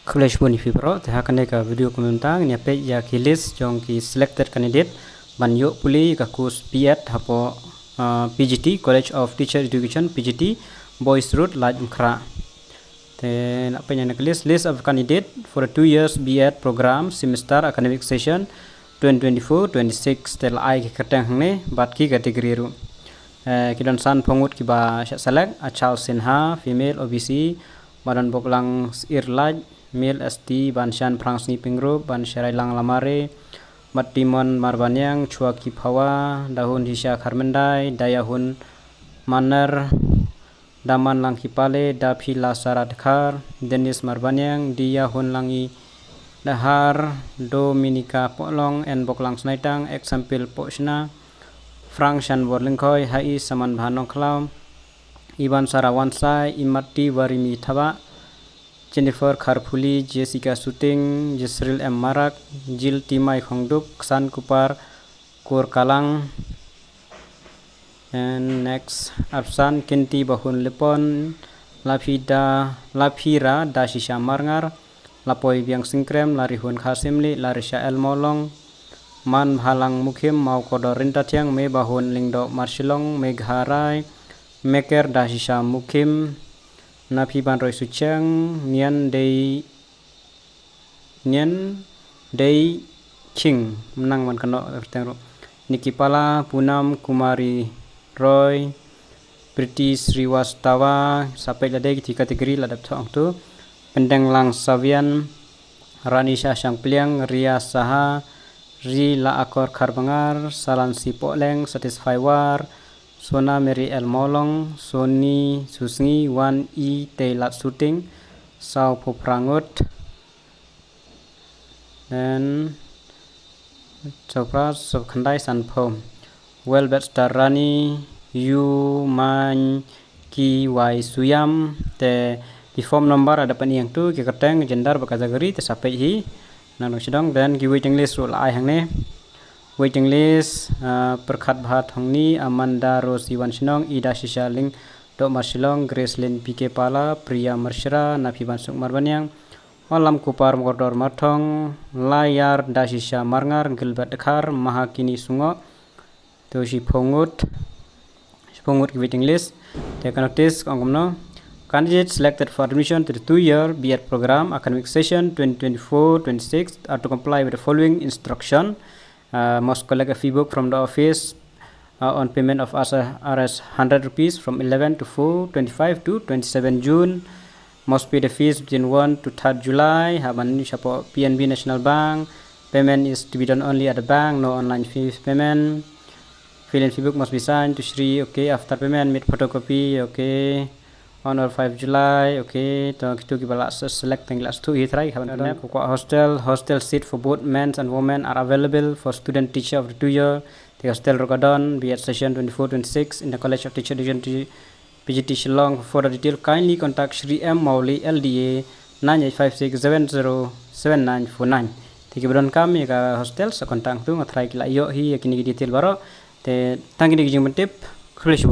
College Boni Fibro, the Hakaneka video komentang ni page ya ki list jong ki selected candidate banyo puli ka course B.Ed hapo PGT College of Teacher Education PGT Boys Road Lajmkra. Then apa yang nak list of candidate for a 2 years B.Ed program semester academic session 2024-26 tel ai ki katang ne bat ki kategori ru. Kidon san pongut ki ba select a Charles Sinha female OBC badan boklang irlaj male ST banshan prangsni pingro ban syarai lang lamare matimon marbanyang chua ki phawa dahun hisya kharmendai dayahun maner daman lang kipale dapi lasarat khar denis marbanyang diyahun langi dahar dominika polong en boklang snaitang example pochna frank shan borlingkhoi hai saman bhanong klam iban sarawansai imati warimi thaba Jennifer Kharpuli, Jessica Suting, Jisril M. Marak, Jill Timai Khongduk, San Kupar, Kur Kalang. And next, Absan Kinti Bahun Lepon, Lapira Dashisha Marngar, Lapoi Biang Singkrem, Larihun Khasimli, Larisha El Molong, Man Halang Mukim, Mau Kodor Rintatiang, Me Bahun Lingdo Marshilong, Megharai, Meker Dashisha Mukim, Napi ban roi suchang nian day king menang man kano tertero Nikipala Punam Kumari Roy Priti Sriwastawa sampai ladai di kategori ladap thong tu Pendeng Lang Savian Rani Shah Shangpliang Ria Saha Ri La Akor Karbangar Salan Sipoleng Satisfy War Sona Mary El Molong, Sony Susngi, 1E Tailat Shooting, Sao Poprangut, dan Chopra Subkhandai Sanpom, Welbet Starani, Yu Man Ki Wai Suyam, te di form number ada yang tu kita teng gender berkategori tersapai hi, nang sedang dan ki waiting list ul ai hang ne. Waiting list Perkhat Bhat Hongni Amanda Rose Iwan Sinong Ida Shishaling Dok Marshilong Gracelyn PK Pala Priya Marshra Nafi Bansuk Marbanyang Olam Kupar Mordor Marthong Layar Dashisha Marngar Gilbert Dekhar Mahakini Sungo Toshi Pongut waiting list take notice kongomno candidates selected for admission to the 2-year B.Ed program academic session 2024-26 are to comply with the following instruction. Must collect a fee book from the office on payment of Rs 100 rupees from 11 to 4, 25 to 27 June. Must pay the fees between 1 to 3rd July. Haban support PNB National Bank. Payment is to be done only at the bank, no online fees payment. Fill in fee book must be signed to Shri. Okay, after payment, meet photocopy. Okay. On or 5 July, okay, to give a select class 2 hitrai hostel seat for both men and women are available for student teacher of the 2-year. The hostel Rogadon B.Ed session 24-26 in the College of Teacher Education PGT Shillong. For further detail, kindly contact Shri M. Mauli LDA 9856707949. Tiki bedon kami ka hostel sa kontang tu ngatrai kila yo hi yakini detail baro te tangi di jing mentip College